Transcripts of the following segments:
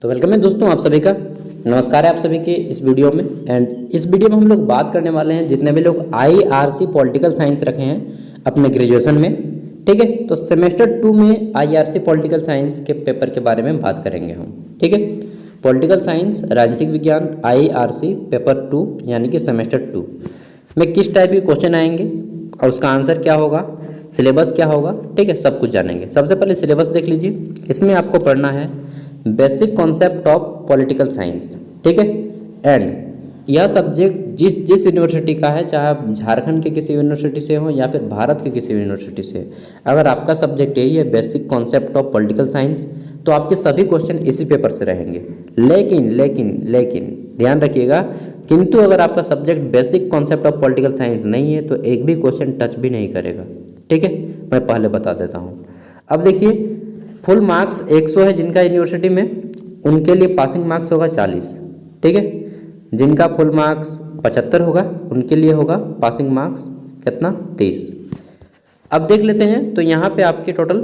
तो वेलकम है दोस्तों, आप सभी का नमस्कार है आप सभी के इस वीडियो में। एंड इस वीडियो में हम लोग बात करने वाले हैं जितने भी लोग IRC पॉलिटिकल साइंस रखे हैं अपने ग्रेजुएशन में, ठीक है। तो सेमेस्टर 2 में IRC पॉलिटिकल साइंस के पेपर के बारे में बात करेंगे हम, ठीक है। पॉलिटिकल साइंस राजनीतिक विज्ञान IRC पेपर 2 यानी कि सेमेस्टर 2 में किस टाइप के क्वेश्चन आएंगे और उसका आंसर क्या होगा, सिलेबस क्या होगा, ठीक है, सब कुछ जानेंगे। सबसे पहले सिलेबस देख लीजिए। इसमें आपको पढ़ना है basic concept of political science, ठीक है। एंड यह सब्जेक्ट जिस यूनिवर्सिटी का है, चाहे आप झारखंड के किसी यूनिवर्सिटी से हो या फिर भारत के किसी यूनिवर्सिटी से, अगर आपका सब्जेक्ट यही है basic concept of political science, तो आपके सभी क्वेश्चन इसी पेपर से रहेंगे। लेकिन ध्यान रखिएगा, किंतु अगर आपका subject basic concept of political science नहीं है तो एक भी क्वेश्चन टच भी नहीं करेगा, ठीक है। मैं पहले बता देता हूँ। अब देखिए, फुल मार्क्स 100 है जिनका यूनिवर्सिटी में, उनके लिए पासिंग मार्क्स होगा 40, ठीक है। जिनका फुल मार्क्स 75 होगा उनके लिए होगा पासिंग मार्क्स कितना, 30। अब देख लेते हैं, तो यहाँ पे आपके टोटल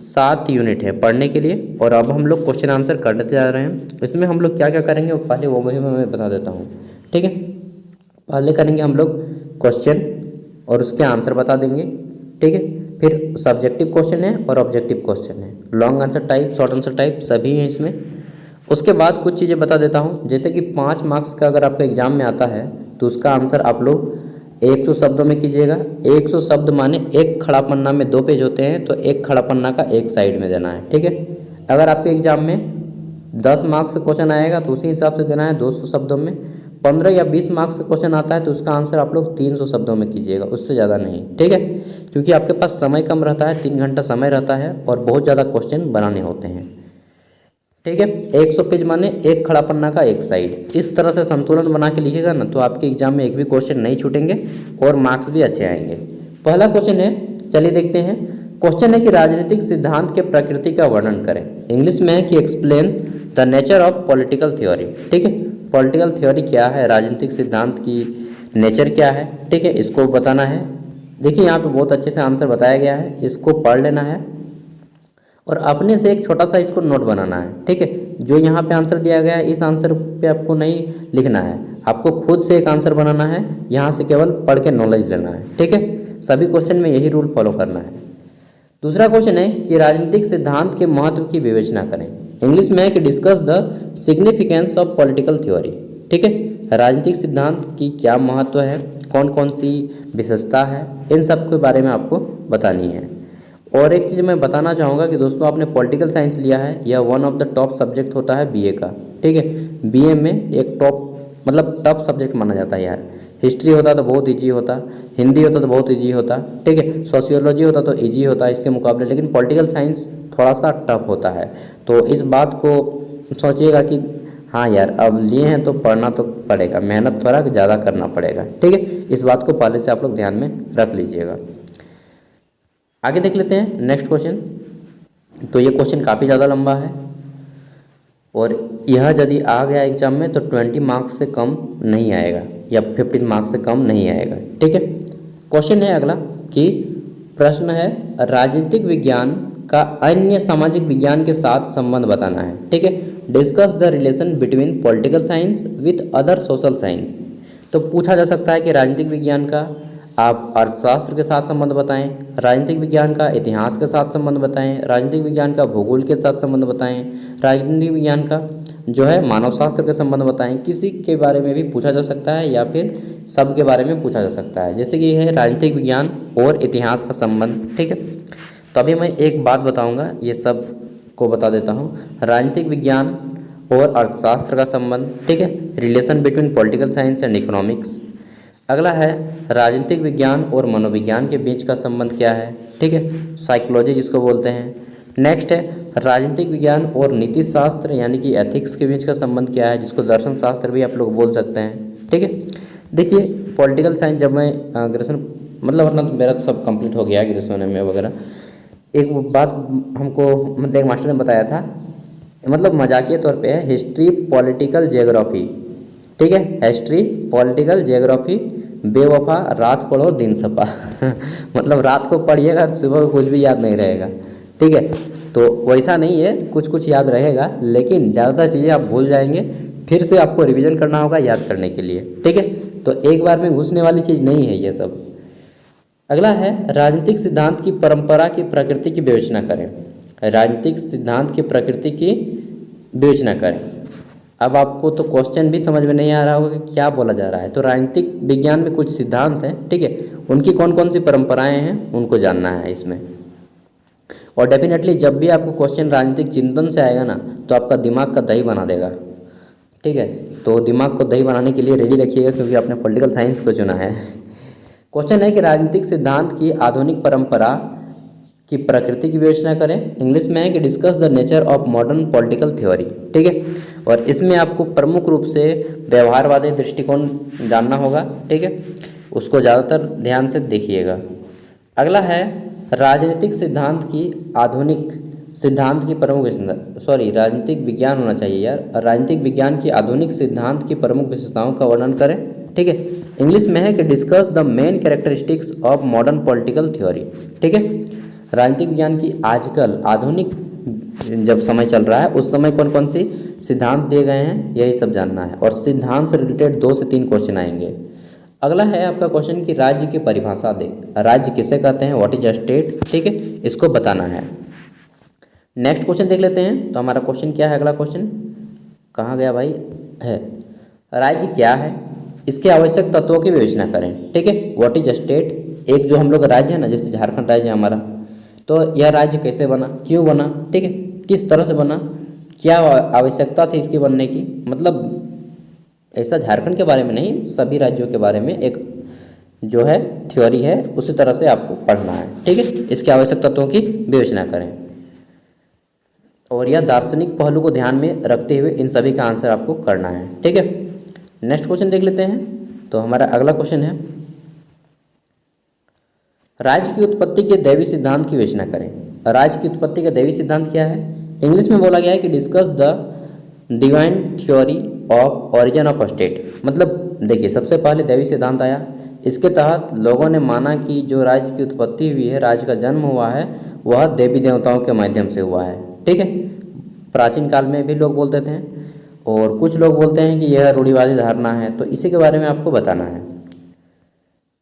7 यूनिट है पढ़ने के लिए। और अब हम लोग क्वेश्चन आंसर करते जा रहे हैं। इसमें हम लोग क्या क्या करेंगे पहले वो वही मैं बता देता हूँ, ठीक है। पहले करेंगे हम लोग क्वेश्चन और उसके आंसर बता देंगे, ठीक है। फिर सब्जेक्टिव क्वेश्चन है और ऑब्जेक्टिव क्वेश्चन है, long answer type, short answer type सभी हैं इसमें। उसके बाद कुछ चीज़ें बता देता हूँ, जैसे कि 5 मार्क्स का अगर आपका एग्जाम में आता है तो उसका आंसर आप लोग 100 शब्दों में कीजिएगा। 100 शब्द माने एक खड़ा पन्ना में 2 पेज होते हैं, तो एक खड़ा पन्ना का एक साइड में देना है, ठीक है। अगर आपके एग्जाम में 10 मार्क्स का क्वेश्चन आएगा तो उसी हिसाब से देना है 200 शब्दों में। 15 या 20 मार्क्स का क्वेश्चन आता है तो उसका आंसर आप लोग 300 शब्दों में कीजिएगा, उससे ज़्यादा नहीं, ठीक है। क्योंकि आपके पास समय कम रहता है, 3 घंटा समय रहता है और बहुत ज़्यादा क्वेश्चन बनाने होते हैं, ठीक है। 100 पेज माने एक खड़ा पन्ना का एक साइड। इस तरह से संतुलन बना के लिखिएगा ना, तो आपके एग्जाम में एक भी क्वेश्चन नहीं छूटेंगे और मार्क्स भी अच्छे आएंगे। पहला क्वेश्चन है, चलिए देखते हैं। क्वेश्चन है कि राजनीतिक सिद्धांत के प्रकृति का वर्णन करें। इंग्लिश में है कि explain the nature of political theory, ठीक है। पॉलिटिकल थ्योरी क्या है, राजनीतिक सिद्धांत की नेचर क्या है, ठीक है, इसको बताना है। देखिए यहाँ पे बहुत अच्छे से आंसर बताया गया है, इसको पढ़ लेना है और अपने से एक छोटा सा इसको नोट बनाना है, ठीक है। जो यहाँ पे आंसर दिया गया है इस आंसर पे आपको नहीं लिखना है, आपको खुद से एक आंसर बनाना है, यहाँ से केवल पढ़ के नॉलेज लेना है, ठीक है। सभी क्वेश्चन में यही रूल फॉलो करना है। दूसरा क्वेश्चन है कि राजनीतिक सिद्धांत के महत्व की विवेचना करें। इंग्लिश में है कि discuss the significance of political theory, ठीक है। राजनीतिक सिद्धांत की क्या महत्व है, कौन कौन सी विशेषता है, इन सब के बारे में आपको बतानी है। और एक चीज़ मैं बताना चाहूँगा कि दोस्तों आपने पॉलिटिकल साइंस लिया है, यह one of the top subject होता है BA का, ठीक है। BA में एक टॉप सब्जेक्ट माना जाता है यार। हिस्ट्री होता तो बहुत ईजी होता, हिंदी होता तो बहुत ईजी होता, ठीक है, सोशियोलॉजी होता तो ईजी होता इसके मुकाबले, लेकिन पॉलिटिकल साइंस थोड़ा सा टफ होता है। तो इस बात को सोचिएगा कि हाँ यार अब लिए हैं तो पढ़ना तो पड़ेगा, मेहनत थोड़ा ज़्यादा करना पड़ेगा, ठीक है। इस बात को पहले से आप लोग ध्यान में रख लीजिएगा। आगे देख लेते हैं नेक्स्ट क्वेश्चन। तो ये क्वेश्चन काफ़ी ज़्यादा लंबा है और यह यदि आ गया एग्जाम में तो 20 मार्क्स से कम नहीं आएगा या 15 मार्क्स से कम नहीं आएगा, ठीक है। क्वेश्चन है अगला कि प्रश्न है राजनीतिक विज्ञान का अन्य सामाजिक विज्ञान के साथ संबंध बताना है, ठीक है। Discuss the relation between political science with other social science. तो पूछा जा सकता है कि राजनीतिक विज्ञान का आप अर्थशास्त्र के साथ संबंध बताएं, राजनीतिक विज्ञान का इतिहास के साथ संबंध बताएं, राजनीतिक विज्ञान का भूगोल के साथ संबंध बताएं, राजनीतिक विज्ञान का जो है मानव शास्त्र के संबंध बताएं। किसी के बारे में भी पूछा जा सकता है या फिर सब के बारे में पूछा जा सकता है, जैसे कि ये है राजनीतिक विज्ञान और इतिहास का संबंध, ठीक है। तो अभी मैं एक बात बताऊँगा, ये सब को बता देता हूँ। राजनीतिक विज्ञान और अर्थशास्त्र का संबंध, ठीक है, relation between political science and economics. अगला है राजनीतिक विज्ञान और मनोविज्ञान के बीच का संबंध क्या है, ठीक है, साइकोलॉजी जिसको बोलते हैं। नेक्स्ट है राजनीतिक विज्ञान और नीति शास्त्र यानी कि एथिक्स के बीच का संबंध क्या है, जिसको दर्शन शास्त्र भी आप लोग बोल सकते हैं, ठीक है। देखिए पॉलिटिकल साइंस जब मैं ग्रेजुएशन वरना तो मेरा तो सब कंप्लीट हो गया ग्रेजुएशन में वगैरह। एक बात हमको एक मास्टर ने बताया था, मजाकिया तौर पे है, हिस्ट्री पॉलिटिकल जियोग्राफी, ठीक है, हिस्ट्री पॉलिटिकल जियोग्राफी, बेवफा रात पढ़ो दिन सपा रात को पढ़िएगा सुबह को कुछ भी याद नहीं रहेगा, ठीक है। तो वैसा नहीं है, कुछ कुछ याद रहेगा लेकिन ज़्यादातर चीज़ें आप भूल जाएंगे, फिर से आपको रिवीजन करना होगा याद करने के लिए, ठीक है। तो एक बार में घुसने वाली चीज़ नहीं है ये सब। अगला है राजनीतिक सिद्धांत की परंपरा की प्रकृति की विवेचना करें। राजनीतिक सिद्धांत की प्रकृति की विवेचना करें। अब आपको तो क्वेश्चन भी समझ में नहीं आ रहा होगा कि क्या बोला जा रहा है। तो राजनीतिक विज्ञान में कुछ सिद्धांत हैं, ठीक है, उनकी कौन कौन सी परंपराएं हैं उनको जानना है इसमें। और डेफिनेटली जब भी आपको क्वेश्चन राजनीतिक चिंतन से आएगा ना तो आपका दिमाग का दही बना देगा, ठीक है। तो दिमाग को दही बनाने के लिए रेडी रखिएगा क्योंकि आपने पॉलिटिकल साइंस को चुना है। क्वेश्चन है कि राजनीतिक सिद्धांत की आधुनिक परंपरा की प्रकृति की विवेचना करें। इंग्लिश में है कि discuss the nature of modern political theory, ठीक है। और इसमें आपको प्रमुख रूप से व्यवहारवादी दृष्टिकोण जानना होगा, ठीक है, उसको ज़्यादातर ध्यान से देखिएगा। अगला है राजनीतिक सिद्धांत की आधुनिक सिद्धांत की प्रमुख राजनीतिक विज्ञान होना चाहिए यार। राजनीतिक विज्ञान की आधुनिक सिद्धांत की प्रमुख विशेषताओं का वर्णन करें, ठीक है। इंग्लिश में है कि discuss the main characteristics of modern political theory, ठीक है। राजनीतिक विज्ञान की आजकल आधुनिक जब समय चल रहा है उस समय कौन कौन सी सिद्धांत दिए गए हैं यही सब जानना है। और सिद्धांत से रिलेटेड 2 से 3 क्वेश्चन आएंगे। अगला है आपका क्वेश्चन कि राज्य की परिभाषा दे। राज्य किसे कहते हैं, व्हाट इज अ स्टेट, ठीक है, इसको बताना है। नेक्स्ट क्वेश्चन देख लेते हैं। तो हमारा क्वेश्चन क्या है, अगला क्वेश्चन कहाँ गया भाई, है राज्य क्या है, इसके आवश्यक तत्वों की विवेचना करें, ठीक है। व्हाट इज अ स्टेट, एक जो हम लोग राज्य है ना, जैसे झारखंड राज्य है हमारा, तो यह राज्य कैसे बना, क्यों बना, ठीक है, किस तरह से बना, क्या आवश्यकता थी इसके बनने की। मतलब ऐसा झारखंड के बारे में नहीं, सभी राज्यों के बारे में एक जो है थ्योरी है, उसी तरह से आपको पढ़ना है, ठीक है। इसके आवश्यक तत्वों की विवेचना करें और यह दार्शनिक पहलू को ध्यान में रखते हुए इन सभी का आंसर आपको करना है, ठीक है। नेक्स्ट क्वेश्चन देख लेते हैं। तो हमारा अगला क्वेश्चन है राज्य की उत्पत्ति के दैवी सिद्धांत की विवेचना करें। राज्य की उत्पत्ति का दैवी सिद्धांत क्या है। इंग्लिश में बोला गया है कि discuss the divine theory of origin of state. मतलब देखिए, सबसे पहले दैवी सिद्धांत आया, इसके तहत लोगों ने माना कि जो राज्य की उत्पत्ति हुई है, राज्य का जन्म हुआ है, वह देवी देवताओं के माध्यम से हुआ है, ठीक है। प्राचीन काल में भी लोग बोलते थे और कुछ लोग बोलते हैं कि यह रूढ़िवादी धारणा है। तो इसी के बारे में आपको बताना है।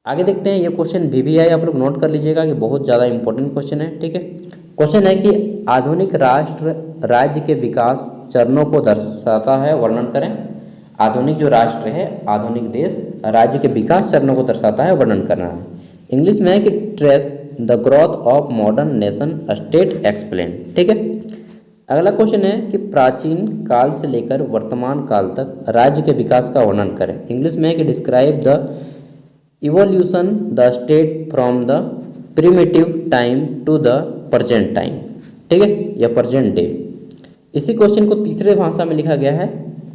आगे देखते हैं। ये क्वेश्चन VVI आप लोग नोट कर लीजिएगा कि बहुत ज़्यादा इंपॉर्टेंट क्वेश्चन है, ठीक है। क्वेश्चन है कि आधुनिक राष्ट्र राज्य के विकास चरणों को दर्शाता है, वर्णन करें। आधुनिक जो राष्ट्र है, आधुनिक देश राज्य के विकास चरणों को दर्शाता है, वर्णन करना है। इंग्लिश में है कि trace the growth of modern nation state explain, ठीक है। अगला क्वेश्चन है कि प्राचीन काल से लेकर वर्तमान काल तक राज्य के विकास का वर्णन करें। इंग्लिश में है कि describe the evolution the state from the primitive time to the present time, ठीक है, या प्रेजेंट डे। इसी क्वेश्चन को तीसरे भाषा में लिखा गया है,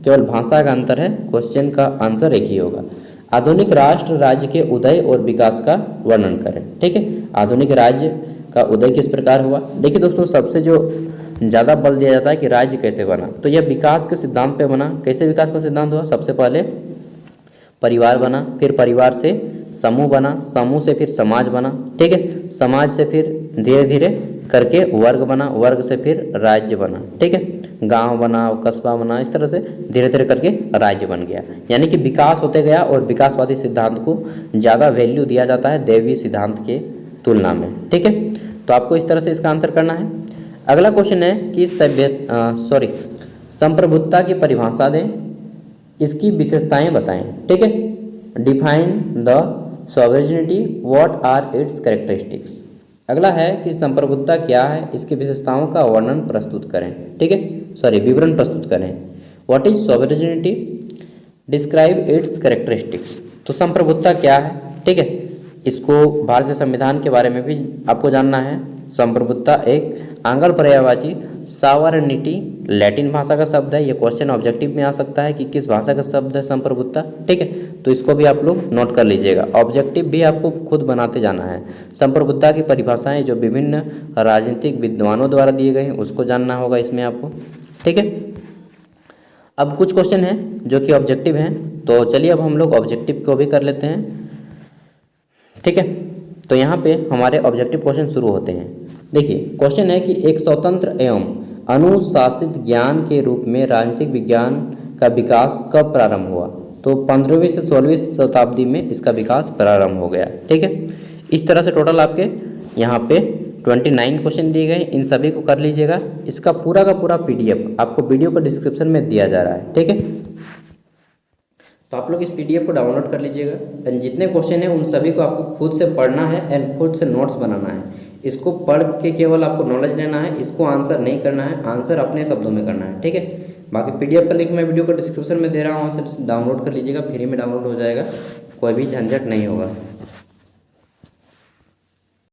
केवल भाषा का अंतर है, क्वेश्चन का आंसर एक ही होगा। आधुनिक राष्ट्र राज्य के उदय और विकास का वर्णन करें, ठीक है। आधुनिक राज्य का उदय किस प्रकार हुआ। देखिए दोस्तों, सबसे जो ज़्यादा बल दिया जाता है कि राज्य कैसे बना, तो यह विकास के सिद्धांत पे बना। कैसे विकास का सिद्धांत हुआ, सबसे पहले परिवार बना, फिर परिवार से समूह बना, समूह से फिर समाज बना, ठीक है, समाज से फिर धीरे धीरे करके वर्ग बना, वर्ग से फिर राज्य बना, ठीक है, गांव बना, कस्बा बना, इस तरह से धीरे धीरे करके राज्य बन गया। यानी कि विकास होते गया और विकासवादी सिद्धांत को ज़्यादा वैल्यू दिया जाता है दैवीय सिद्धांत के तुलना में, ठीक है। तो आपको इस तरह से इसका आंसर करना है। अगला क्वेश्चन है कि संप्रभुता की परिभाषा दें, इसकी विशेषताएं बताएं, ठीक है। Define the sovereignty, what are its characteristics. अगला है कि संप्रभुता क्या है, इसकी विशेषताओं का वर्णन प्रस्तुत करें, ठीक है, विवरण प्रस्तुत करें। What is sovereignty, describe it's characteristics. तो संप्रभुता क्या है, ठीक है, इसको भारतीय संविधान के बारे में भी आपको जानना है। संप्रभुता एक आंग्ल पर्यायवाची सावरनिटी लैटिन भाषा का शब्द है। ये क्वेश्चन ऑब्जेक्टिव में आ सकता है कि किस भाषा का शब्द है संप्रभुता, ठीक है, तो इसको भी आप लोग नोट कर लीजिएगा। ऑब्जेक्टिव भी आपको खुद बनाते जाना है। संप्रभुता की परिभाषाएं जो विभिन्न राजनीतिक विद्वानों द्वारा दिए गए हैं उसको जानना होगा इसमें आपको, ठीक है। अब कुछ क्वेश्चन हैं जो कि ऑब्जेक्टिव हैं, तो चलिए अब हम लोग ऑब्जेक्टिव को भी कर लेते हैं, ठीक है। तो यहाँ पे हमारे ऑब्जेक्टिव क्वेश्चन शुरू होते हैं। देखिए क्वेश्चन है कि एक स्वतंत्र एवं अनुशासित ज्ञान के रूप में राजनीतिक विज्ञान का विकास कब प्रारंभ हुआ? तो 15वीं से 16वीं शताब्दी में इसका विकास प्रारंभ हो गया। ठीक है, इस तरह से टोटल आपके यहाँ पे 29 क्वेश्चन दिए गए, इन सभी को कर लीजिएगा। इसका पूरा का पूरा PDF आपको वीडियो का डिस्क्रिप्शन में दिया जा रहा है। ठीक है, तो आप लोग इस PDF को डाउनलोड कर लीजिएगा एंड जितने क्वेश्चन हैं उन सभी को आपको खुद से पढ़ना है एंड खुद से नोट्स बनाना है। इसको पढ़ के केवल आपको नॉलेज लेना है, इसको आंसर नहीं करना है, आंसर अपने शब्दों में करना है। ठीक है, बाकी PDF का लिंक मैं वीडियो को डिस्क्रिप्शन में दे रहा हूँ, वहाँ से डाउनलोड कर लीजिएगा, फ्री में डाउनलोड हो जाएगा, कोई भी झंझट नहीं होगा।